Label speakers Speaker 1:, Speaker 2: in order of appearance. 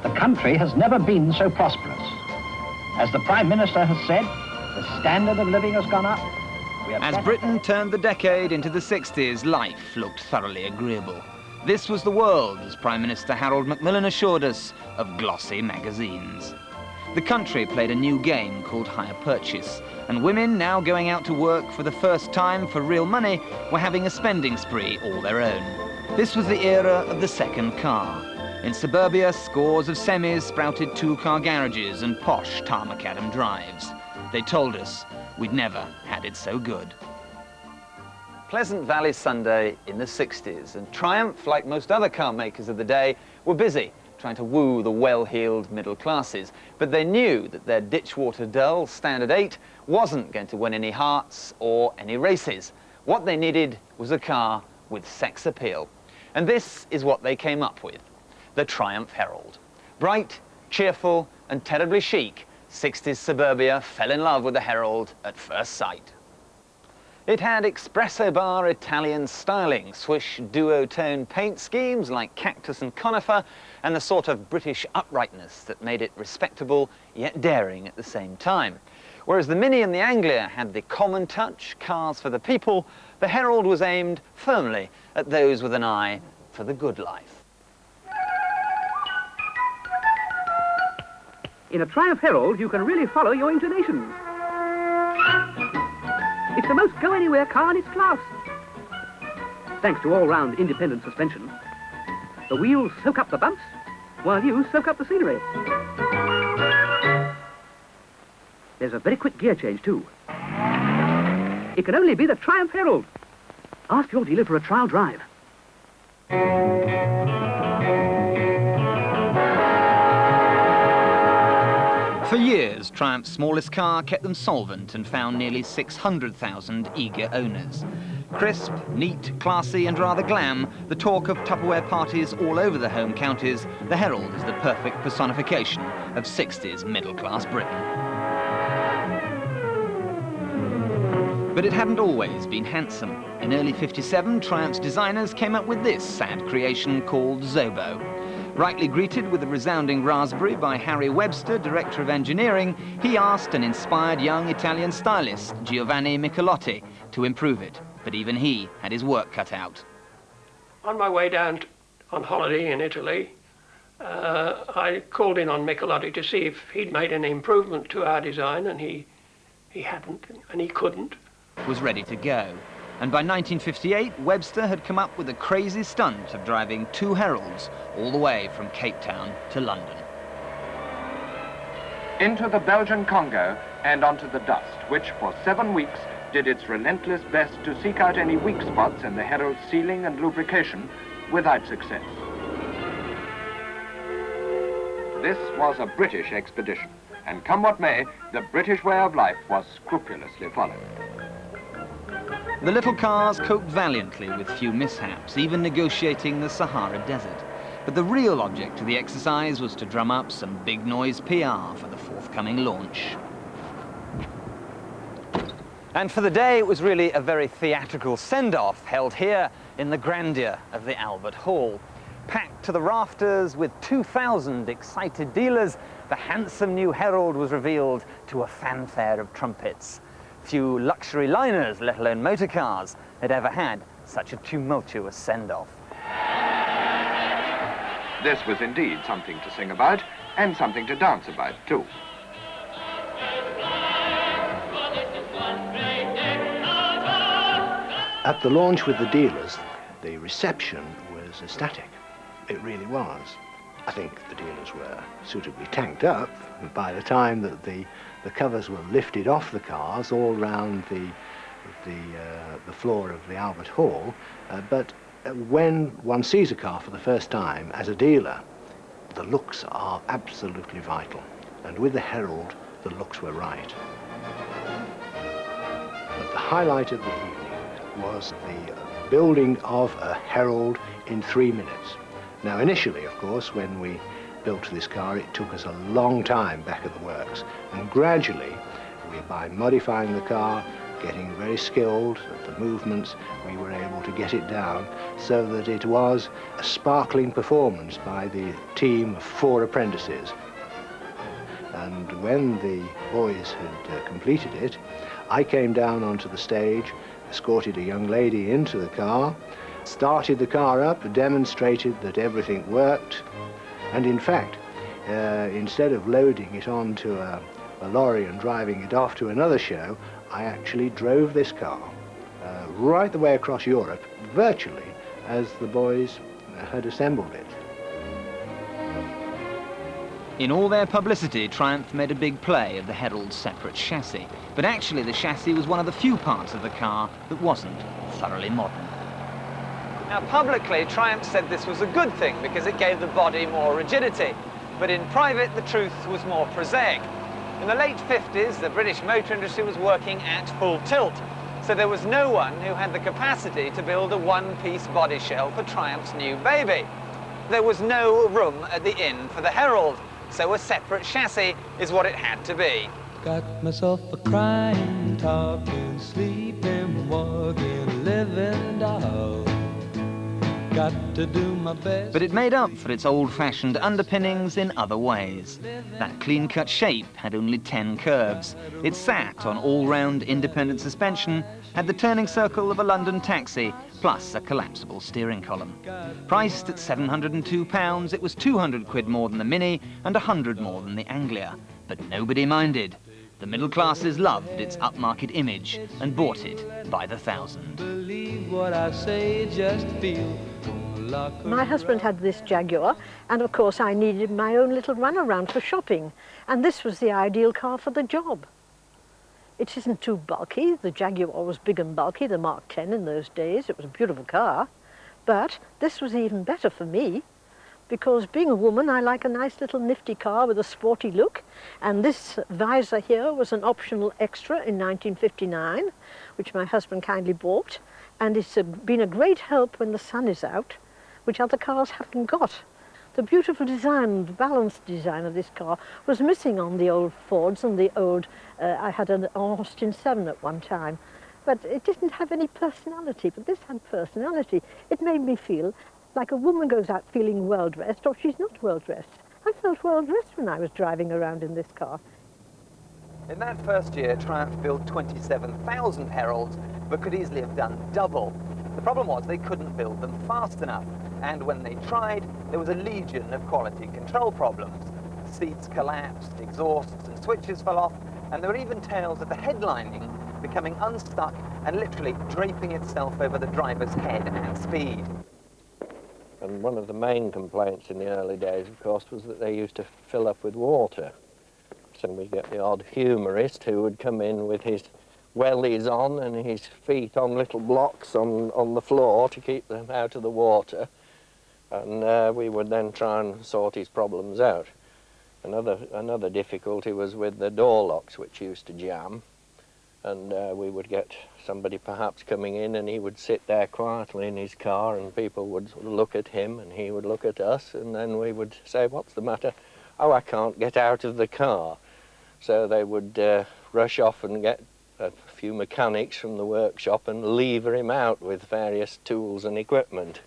Speaker 1: The country has never been so prosperous. As the Prime Minister has said, the standard of living has gone up.
Speaker 2: As Britain turned the decade into the 60s, life looked thoroughly agreeable. This was the world, as Prime Minister Harold Macmillan assured us, of glossy magazines. The country played a new game called hire purchase, and women now going out to work for the first time for real money were having a spending spree all their own. This was the era of the second car. In suburbia, scores of semis sprouted two-car garages and posh tar-macadam drives. They told us we'd never had it so good.
Speaker 3: Pleasant Valley Sunday in the 60s, and Triumph, like most other car makers of the day, were busy trying to woo the well-heeled middle classes. But they knew that their Ditchwater Dull Standard 8 wasn't going to win any hearts or any races. What they needed was a car with sex appeal. And this is what they came up with: the Triumph Herald. Bright, cheerful, and terribly chic, 60s suburbia fell in love with the Herald at first sight. It had espresso bar Italian styling, swish duotone paint schemes like cactus and conifer, and the sort of British uprightness that made it respectable yet daring at the same time. Whereas the Mini and the Anglia had the common touch, cars for the people, the Herald was aimed firmly at those with an eye for the good life.
Speaker 4: In a Triumph Herald, you can really follow your inclinations. It's the most go-anywhere car in its class. Thanks to all-round independent suspension, the wheels soak up the bumps, while you soak up the scenery. There's a very quick gear change, too. It can only be the Triumph Herald. Ask your dealer for a trial drive.
Speaker 2: For years, Triumph's smallest car kept them solvent and found nearly 600,000 eager owners. Crisp, neat, classy and rather glam, the talk of Tupperware parties all over the home counties, the Herald is the perfect personification of 60s middle-class Britain. But it hadn't always been handsome. In early '57, Triumph's designers came up with this sad creation called Zobo. Rightly greeted with a resounding raspberry by Harry Webster, Director of Engineering, he asked an inspired young Italian stylist, Giovanni Michelotti, to improve it. But even he had his work cut out.
Speaker 5: On my way down on holiday in Italy, I called in on Michelotti to see if he'd made any improvement to our design, and he hadn't, and he couldn't.
Speaker 2: Was ready to go. And by 1958, Webster had come up with a crazy stunt of driving two Heralds all the way from Cape Town to London.
Speaker 6: Into the Belgian Congo and onto the dust, which for 7 weeks did its relentless best to seek out any weak spots in the Herald's sealing and lubrication without success. This was a British expedition, and come what may, the British way of life was scrupulously followed.
Speaker 2: The little cars coped valiantly with few mishaps, even negotiating the Sahara Desert. But the real object of the exercise was to drum up some big noise PR for the forthcoming launch.
Speaker 3: And for the day, it was really a very theatrical send-off held here in the grandeur of the Albert Hall. Packed to the rafters with 2,000 excited dealers, the handsome new Herald was revealed to a fanfare of trumpets. Few luxury liners, let alone motor cars, had ever had such a tumultuous send-off.
Speaker 6: This was indeed something to sing about, and something to dance about, too.
Speaker 7: At the launch with the dealers, the reception was ecstatic. It really was. I think the dealers were suitably tanked up by the time that the covers were lifted off the cars all round the floor of the Albert Hall. But when one sees a car for the first time as a dealer, the looks are absolutely vital. And with the Herald, the looks were right. But the highlight of the evening was the building of a Herald in 3 minutes. Now initially, of course, when we built this car, it took us a long time back at the works, and gradually, by modifying the car, getting very skilled at the movements, we were able to get it down so that it was a sparkling performance by the team of 4 apprentices. And when the boys had completed it, I came down onto the stage, escorted a young lady into the car, started the car up, demonstrated that everything worked, and in fact, instead of loading it onto a lorry and driving it off to another show, I actually drove this car right the way across Europe, virtually as the boys had assembled it.
Speaker 2: In all their publicity, Triumph made a big play of the Herald's separate chassis, but actually the chassis was one of the few parts of the car that wasn't thoroughly modern.
Speaker 3: Now, publicly, Triumph said this was a good thing because it gave the body more rigidity, but in private, the truth was more prosaic. In the late 50s, the British motor industry was working at full tilt, so there was no one who had the capacity to build a one-piece body shell for Triumph's new baby. There was no room at the inn for the Herald, so a separate chassis is what it had to be.
Speaker 8: Got myself a crying, talking, sleeping, walking, living doll. Got to do my best.
Speaker 2: But it made up for its old-fashioned underpinnings in other ways. That clean-cut shape had only 10 curves. It sat on all-round independent suspension, had the turning circle of a London taxi, plus a collapsible steering column. Priced at £702, it was 200 quid more than the Mini and 100 more than the Anglia. But nobody minded. The middle classes loved its upmarket image and bought it by the thousand.
Speaker 8: Believe what I say, just feel.
Speaker 9: My husband had this Jaguar, and of course I needed my own little runaround for shopping, and this was the ideal car for the job. It isn't too bulky. The Jaguar was big and bulky, the Mark 10 in those days. It was a beautiful car, but this was even better for me, because being a woman, I like a nice little nifty car with a sporty look, and this visor here was an optional extra in 1959, which my husband kindly bought, and it's been a great help when the sun is out, which other cars haven't got. The beautiful design, the balanced design of this car was missing on the old Fords and the old, I had an Austin 7 at one time, but it didn't have any personality, but this had personality. It made me feel like a woman goes out feeling well-dressed, or she's not well-dressed. I felt well-dressed when I was driving around in this car.
Speaker 3: In that first year, Triumph built 27,000 Heralds, but could easily have done double. The problem was they couldn't build them fast enough, and when they tried, there was a legion of quality control problems. Seats collapsed, exhausts and switches fell off, and there were even tales of the headlining becoming unstuck and literally draping itself over the driver's head at speed.
Speaker 10: And one of the main complaints in the early days, of course, was that they used to fill up with water. So we get the odd humorist who would come in with his wellies on and his feet on little blocks on the floor to keep them out of the water. And we would then try and sort his problems out. Another difficulty was with the door locks, which used to jam. And we would get somebody perhaps coming in, and he would sit there quietly in his car, and people would sort of look at him and he would look at us, and then we would say, "What's the matter?" "Oh, I can't get out of the car." So they would rush off and get a few mechanics from the workshop and lever him out with various tools and equipment.